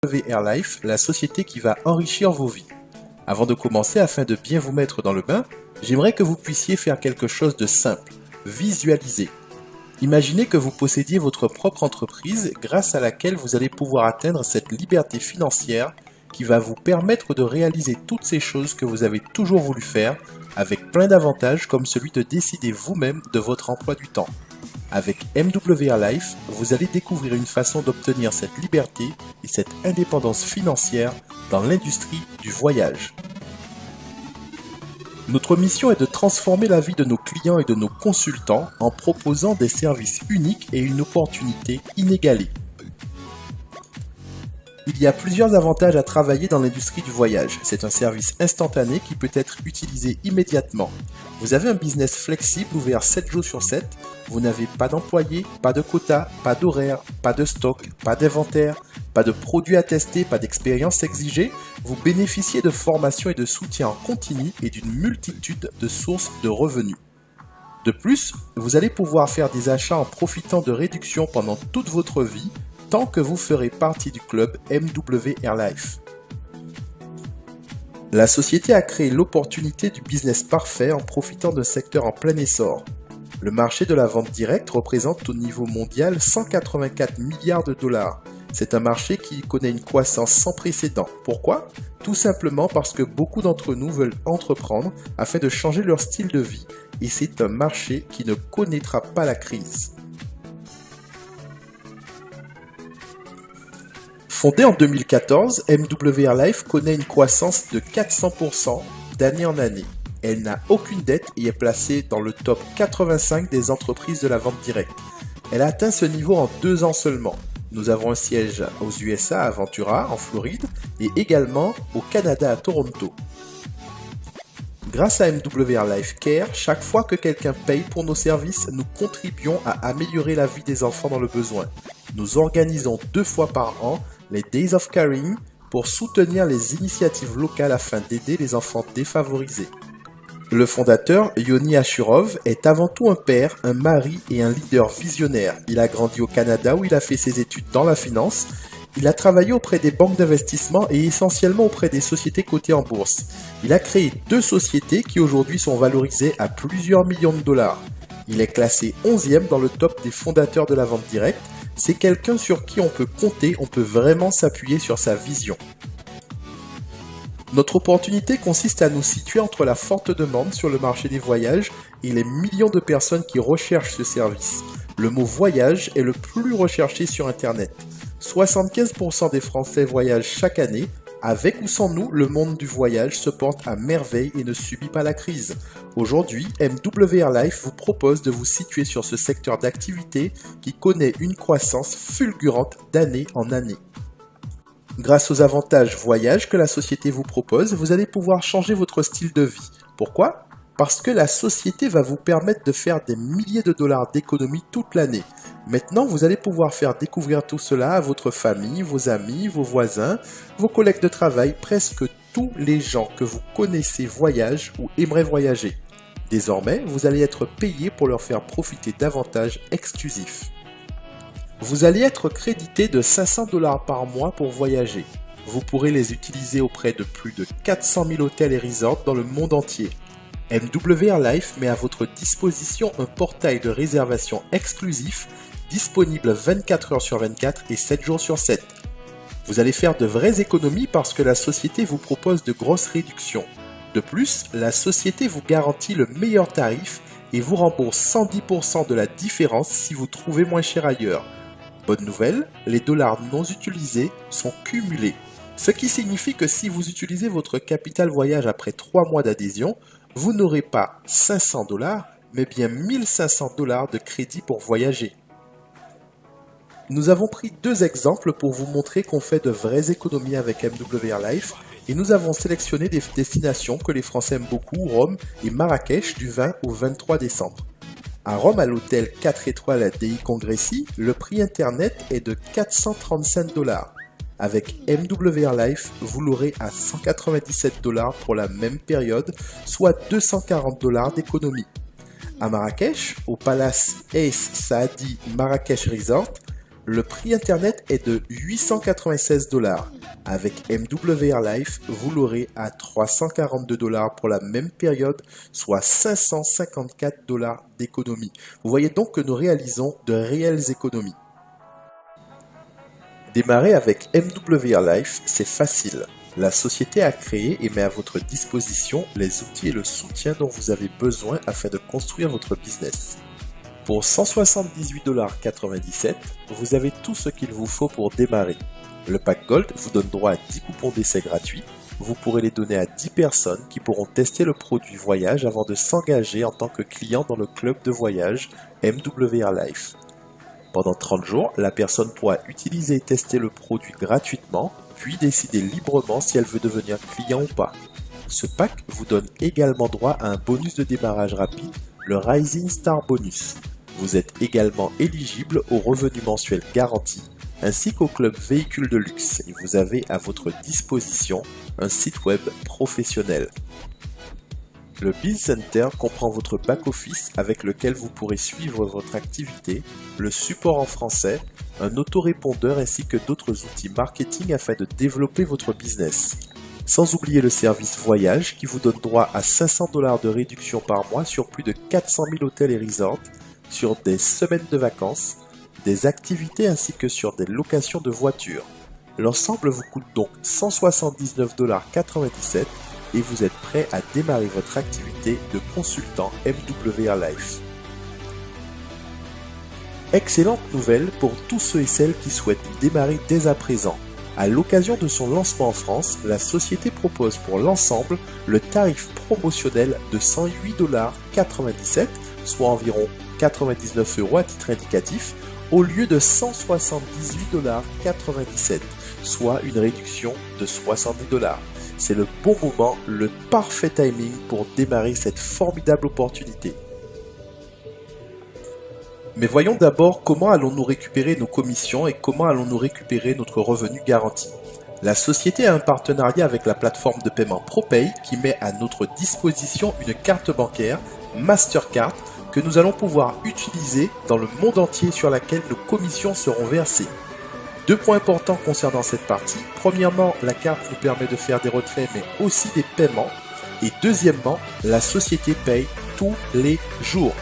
MW Airlife, la société qui va enrichir vos vies. Avant de commencer, afin de bien vous mettre dans le bain, j'aimerais que vous puissiez faire quelque chose de simple, visualiser. Imaginez que vous possédiez votre propre entreprise grâce à laquelle vous allez pouvoir atteindre cette liberté financière qui va vous permettre de réaliser toutes ces choses que vous avez toujours voulu faire avec plein d'avantages comme celui de décider vous-même de votre emploi du temps. Avec MW Airlife, vous allez découvrir une façon d'obtenir cette liberté et cette indépendance financière dans l'industrie du voyage. Notre mission est de transformer la vie de nos clients et de nos consultants en proposant des services uniques et une opportunité inégalée. Il y a plusieurs avantages à travailler dans l'industrie du voyage. C'est un service instantané qui peut être utilisé immédiatement. Vous avez un business flexible ouvert 7 jours sur 7. Vous n'avez pas d'employés, pas de quotas, pas d'horaire, pas de stock, pas d'inventaire, pas de produits à tester, pas d'expérience exigée. Vous bénéficiez de formations et de soutien en continu et d'une multitude de sources de revenus. De plus, vous allez pouvoir faire des achats en profitant de réductions pendant toute votre vie, tant que vous ferez partie du club MW Airlife. La société a créé l'opportunité du business parfait en profitant d'un secteur en plein essor. Le marché de la vente directe représente au niveau mondial 184 milliards de dollars. C'est un marché qui connaît une croissance sans précédent. Pourquoi ? Tout simplement parce que beaucoup d'entre nous veulent entreprendre afin de changer leur style de vie et c'est un marché qui ne connaîtra pas la crise. Fondée en 2014, MW Airlife connaît une croissance de 400% d'année en année. Elle n'a aucune dette et est placée dans le top 85 des entreprises de la vente directe. Elle a atteint ce niveau en 2 ans seulement. Nous avons un siège aux USA à Ventura, en Floride, et également au Canada à Toronto. Grâce à MW Airlife Care, chaque fois que quelqu'un paye pour nos services, nous contribuons à améliorer la vie des enfants dans le besoin. Nous organisons 2 fois par an les Days of Caring pour soutenir les initiatives locales afin d'aider les enfants défavorisés. Le fondateur, Yoni Ashurov, est avant tout un père, un mari et un leader visionnaire. Il a grandi au Canada où il a fait ses études dans la finance. Il a travaillé auprès des banques d'investissement et essentiellement auprès des sociétés cotées en bourse. Il a créé 2 sociétés qui aujourd'hui sont valorisées à plusieurs millions de dollars. Il est classé 11e dans le top des fondateurs de la vente directe. C'est quelqu'un sur qui on peut compter, on peut vraiment s'appuyer sur sa vision. Notre opportunité consiste à nous situer entre la forte demande sur le marché des voyages et les millions de personnes qui recherchent ce service. Le mot voyage est le plus recherché sur Internet. 75% des Français voyagent chaque année. Avec ou sans nous, le monde du voyage se porte à merveille et ne subit pas la crise. Aujourd'hui, MW Airlife vous propose de vous situer sur ce secteur d'activité qui connaît une croissance fulgurante d'année en année. Grâce aux avantages voyage que la société vous propose, vous allez pouvoir changer votre style de vie. Pourquoi ? Parce que la société va vous permettre de faire des milliers de dollars d'économies toute l'année. Maintenant, vous allez pouvoir faire découvrir tout cela à votre famille, vos amis, vos voisins, vos collègues de travail, presque tous les gens que vous connaissez voyagent ou aimeraient voyager. Désormais, vous allez être payé pour leur faire profiter d'avantages exclusifs. Vous allez être crédité de 500 $ par mois pour voyager. Vous pourrez les utiliser auprès de plus de 400 000 hôtels et resorts dans le monde entier. MW Airlife met à votre disposition un portail de réservation exclusif disponible 24 heures sur 24 et 7 jours sur 7. Vous allez faire de vraies économies parce que la société vous propose de grosses réductions. De plus, la société vous garantit le meilleur tarif et vous rembourse 110% de la différence si vous trouvez moins cher ailleurs. Bonne nouvelle, les dollars non utilisés sont cumulés. Ce qui signifie que si vous utilisez votre capital voyage après 3 mois d'adhésion, vous n'aurez pas 500 $, mais bien 1500 $ de crédit pour voyager. Nous avons pris 2 exemples pour vous montrer qu'on fait de vraies économies avec MW Airlife et nous avons sélectionné des destinations que les Français aiment beaucoup, Rome et Marrakech du 20 au 23 décembre. À Rome, à l'hôtel 4 étoiles Dei Congressi, le prix internet est de 435 $. Avec MW Airlife, vous l'aurez à 197 $ pour la même période, soit 240 $ d'économie. À Marrakech, au Palace Ace Saadi Marrakech Resort, Le prix internet est de 896 $. Avec MWR Life, vous l'aurez à 342 $ pour la même période, soit 554 $ d'économie. Vous voyez donc que nous réalisons de réelles économies. Démarrer avec MWR Life, c'est facile. La société a créé et met à votre disposition les outils et le soutien dont vous avez besoin afin de construire votre business. Pour 178,97 $, vous avez tout ce qu'il vous faut pour démarrer. Le pack Gold vous donne droit à 10 coupons d'essai gratuits. Vous pourrez les donner à 10 personnes qui pourront tester le produit voyage avant de s'engager en tant que client dans le club de voyage MWR Life. Pendant 30 jours, la personne pourra utiliser et tester le produit gratuitement, puis décider librement si elle veut devenir client ou pas. Ce pack vous donne également droit à un bonus de démarrage rapide, le Rising Star Bonus. Vous êtes également éligible au revenu mensuel garanti, ainsi qu'au club véhicule de luxe, et vous avez à votre disposition un site web professionnel. Le BizCenter comprend votre back-office avec lequel vous pourrez suivre votre activité, le support en français, un autorépondeur ainsi que d'autres outils marketing afin de développer votre business. Sans oublier le service voyage qui vous donne droit à 500 $ de réduction par mois sur plus de 400 000 hôtels et resorts, sur des semaines de vacances, des activités ainsi que sur des locations de voitures. L'ensemble vous coûte donc 179,97 $ et vous êtes prêt à démarrer votre activité de consultant MWR Life. Excellente nouvelle pour tous ceux et celles qui souhaitent démarrer dès à présent. À l'occasion de son lancement en France, la société propose pour l'ensemble le tarif promotionnel de 108,97 $, soit environ 99 € à titre indicatif, au lieu de 178,97 $, soit une réduction de 70 $. C'est le bon moment, le parfait timing pour démarrer cette formidable opportunité. Mais voyons d'abord comment allons-nous récupérer nos commissions et comment allons-nous récupérer notre revenu garanti. La société a un partenariat avec la plateforme de paiement ProPay qui met à notre disposition une carte bancaire Mastercard que nous allons pouvoir utiliser dans le monde entier sur laquelle nos commissions seront versées. Deux points importants concernant cette partie. Premièrement, la carte nous permet de faire des retraits mais aussi des paiements. Et deuxièmement, la société paye tous les jours.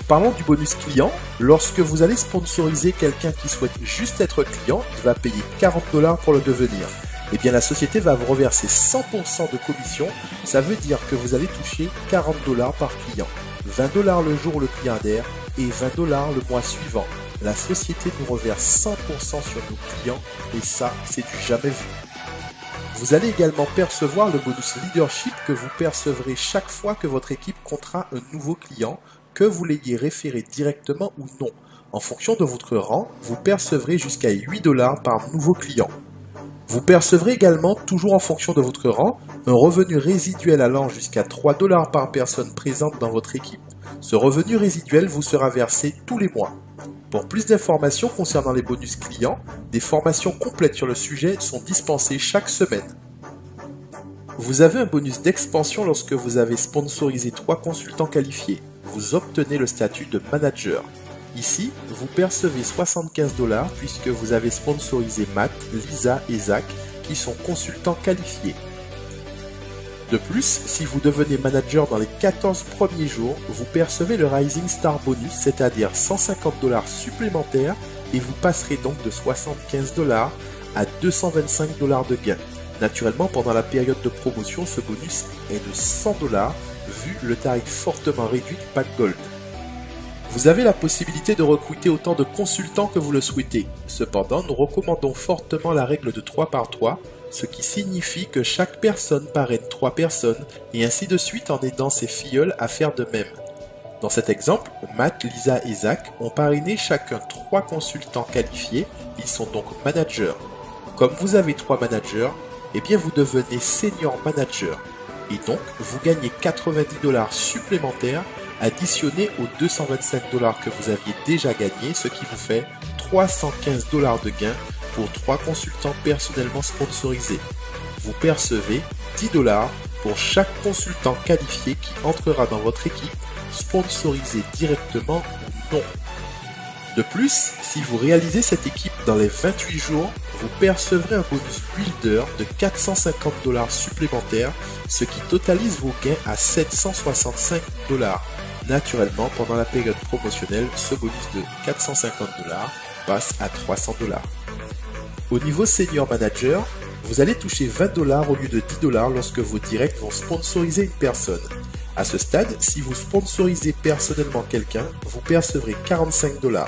Parlons du bonus client. Lorsque vous allez sponsoriser quelqu'un qui souhaite juste être client, il va payer 40 $ pour le devenir. Eh bien, la société va vous reverser 100% de commission. Ça veut dire que vous allez toucher 40 $ par client. 20 $ le jour où le client adhère et 20 $ le mois suivant. La société nous reverse 100% sur nos clients et ça, c'est du jamais vu. Vous allez également percevoir le bonus leadership que vous percevrez chaque fois que votre équipe comptera un nouveau client, que vous l'ayez référé directement ou non. En fonction de votre rang, vous percevrez jusqu'à 8 $ par nouveau client. Vous percevrez également, toujours en fonction de votre rang, un revenu résiduel allant jusqu'à 3 $ par personne présente dans votre équipe. Ce revenu résiduel vous sera versé tous les mois. Pour plus d'informations concernant les bonus clients, des formations complètes sur le sujet sont dispensées chaque semaine. Vous avez un bonus d'expansion lorsque vous avez sponsorisé 3 consultants qualifiés. Vous obtenez le statut de manager. Ici, vous percevez 75 $ puisque vous avez sponsorisé Matt, Lisa et Zach qui sont consultants qualifiés. De plus, si vous devenez manager dans les 14 premiers jours, vous percevez le Rising Star Bonus, c'est-à-dire 150 $ supplémentaires et vous passerez donc de 75 $ à 225 $ de gain. Naturellement, pendant la période de promotion, ce bonus est de 100 $ vu le tarif fortement réduit du pack Gold. Vous avez la possibilité de recruter autant de consultants que vous le souhaitez. Cependant, nous recommandons fortement la règle de 3 par 3, ce qui signifie que chaque personne parraine 3 personnes et ainsi de suite en aidant ses filleuls à faire de même. Dans cet exemple, Matt, Lisa et Zach ont parrainé chacun 3 consultants qualifiés, ils sont donc managers. Comme vous avez 3 managers, eh bien vous devenez senior manager et donc vous gagnez 90 $ supplémentaires additionnés aux 225 $ que vous aviez déjà gagnés, ce qui vous fait 315 $ de gain pour 3 consultants personnellement sponsorisés. Vous percevez 10 $ pour chaque consultant qualifié qui entrera dans votre équipe, sponsorisé directement ou non. De plus, si vous réalisez cette équipe dans les 28 jours, vous percevrez un bonus builder de 450 $ supplémentaires, ce qui totalise vos gains à 765 $. Naturellement, pendant la période promotionnelle, ce bonus de 450 $ passe à 300 $. Au niveau Senior Manager, vous allez toucher 20 $ au lieu de 10 $ lorsque vos directs vont sponsoriser une personne. À ce stade, si vous sponsorisez personnellement quelqu'un, vous percevrez 45 $,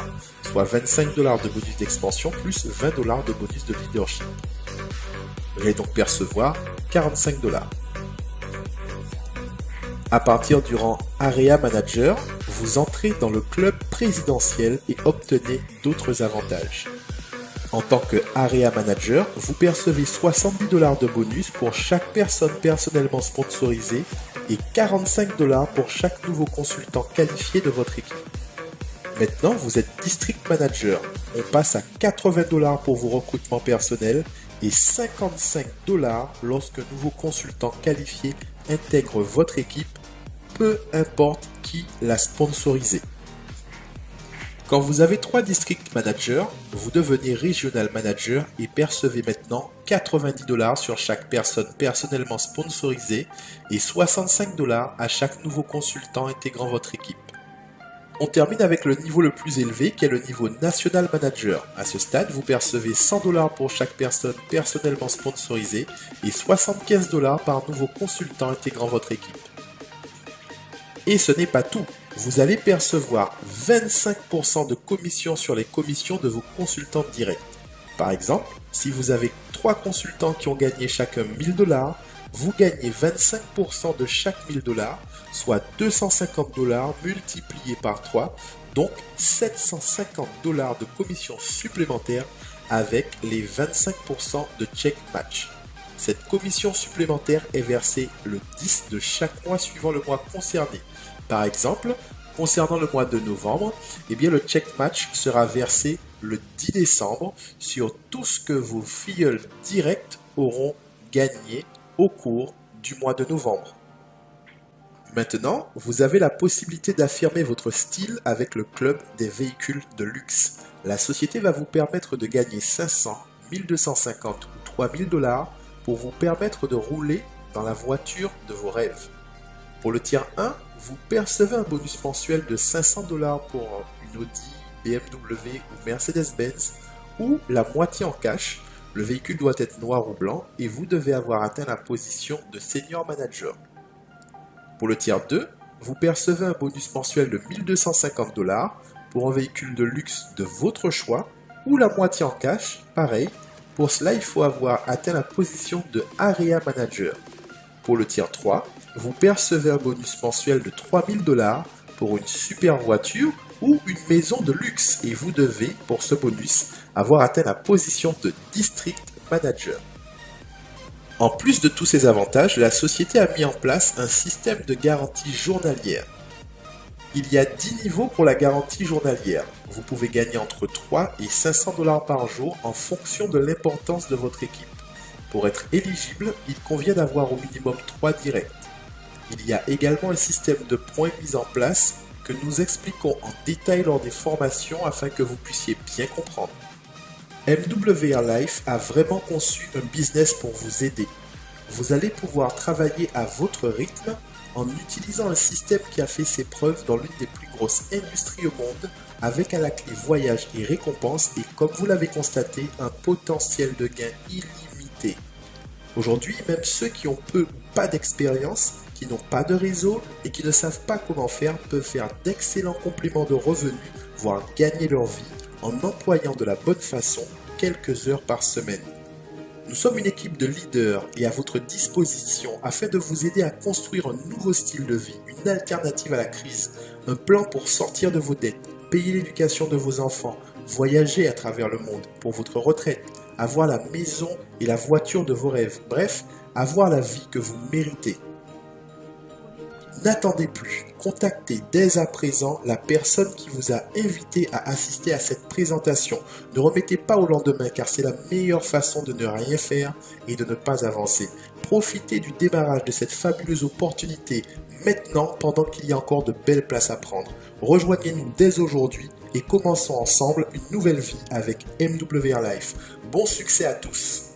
soit 25 $ de bonus d'expansion plus 20 $ de bonus de leadership. Vous allez donc percevoir 45 $. À partir du rang Area Manager, vous entrez dans le club présidentiel et obtenez d'autres avantages. En tant que Area Manager, vous percevez 70 $ de bonus pour chaque personne personnellement sponsorisée et 45 $ pour chaque nouveau consultant qualifié de votre équipe. Maintenant, vous êtes District Manager. On passe à 80 $ pour vos recrutements personnels et 55 $ lorsque nouveau consultant qualifié intègre votre équipe, peu importe qui l'a sponsorisé. Quand vous avez 3 District Managers, vous devenez Regional Manager et percevez maintenant 90 $ sur chaque personne personnellement sponsorisée et 65 $ à chaque nouveau consultant intégrant votre équipe. On termine avec le niveau le plus élevé qui est le niveau National Manager. À ce stade, vous percevez 100 $ pour chaque personne personnellement sponsorisée et 75 $ par nouveau consultant intégrant votre équipe. Et ce n'est pas tout. Vous allez percevoir 25% de commission sur les commissions de vos consultants directs. Par exemple, si vous avez 3 consultants qui ont gagné chacun 1000 $, vous gagnez 25% de chaque 1000 $, soit 250 $ multiplié par 3, donc 750 $ de commission supplémentaire avec les 25% de check match. Cette commission supplémentaire est versée le 10 de chaque mois suivant le mois concerné. Par exemple, concernant le mois de novembre, le check match sera versé le 10 décembre sur tout ce que vos filleuls directs auront gagné au cours du mois de novembre. Maintenant, vous avez la possibilité d'affirmer votre style avec le club des véhicules de luxe. La société va vous permettre de gagner 500, 1250 ou 3000 $ pour vous permettre de rouler dans la voiture de vos rêves. Pour le tier 1, vous percevez un bonus mensuel de 500 $ pour une Audi, BMW ou Mercedes-Benz ou la moitié en cash. Le véhicule doit être noir ou blanc et vous devez avoir atteint la position de Senior Manager. Pour le tier 2, vous percevez un bonus mensuel de 1250 $ pour un véhicule de luxe de votre choix ou la moitié en cash, pareil. Pour cela, il faut avoir atteint la position de Area Manager. Pour le tier 3, vous percevez un bonus mensuel de 3000 $ pour une super voiture ou une maison de luxe et vous devez, pour ce bonus, avoir atteint la position de District Manager. En plus de tous ces avantages, la société a mis en place un système de garantie journalière. Il y a 10 niveaux pour la garantie journalière. Vous pouvez gagner entre 3 et 500 $ par jour en fonction de l'importance de votre équipe. Pour être éligible, il convient d'avoir au minimum 3 directs. Il y a également un système de points mis en place que nous expliquons en détail lors des formations afin que vous puissiez bien comprendre. MWR Life a vraiment conçu un business pour vous aider. Vous allez pouvoir travailler à votre rythme en utilisant un système qui a fait ses preuves dans l'une des plus grosses industries au monde avec à la clé voyage et récompenses et comme vous l'avez constaté, un potentiel de gain illimité. Aujourd'hui, même ceux qui ont peu ou pas d'expérience, qui n'ont pas de réseau et qui ne savent pas comment faire peuvent faire d'excellents compléments de revenus, voire gagner leur vie en employant de la bonne façon quelques heures par semaine. Nous sommes une équipe de leaders et à votre disposition afin de vous aider à construire un nouveau style de vie, une alternative à la crise, un plan pour sortir de vos dettes, payer l'éducation de vos enfants, voyager à travers le monde pour votre retraite, avoir la maison et la voiture de vos rêves, bref, avoir la vie que vous méritez. N'attendez plus, contactez dès à présent la personne qui vous a invité à assister à cette présentation. Ne remettez pas au lendemain car c'est la meilleure façon de ne rien faire et de ne pas avancer. Profitez du démarrage de cette fabuleuse opportunité maintenant pendant qu'il y a encore de belles places à prendre. Rejoignez-nous dès aujourd'hui et commençons ensemble une nouvelle vie avec MWR Life. Bon succès à tous!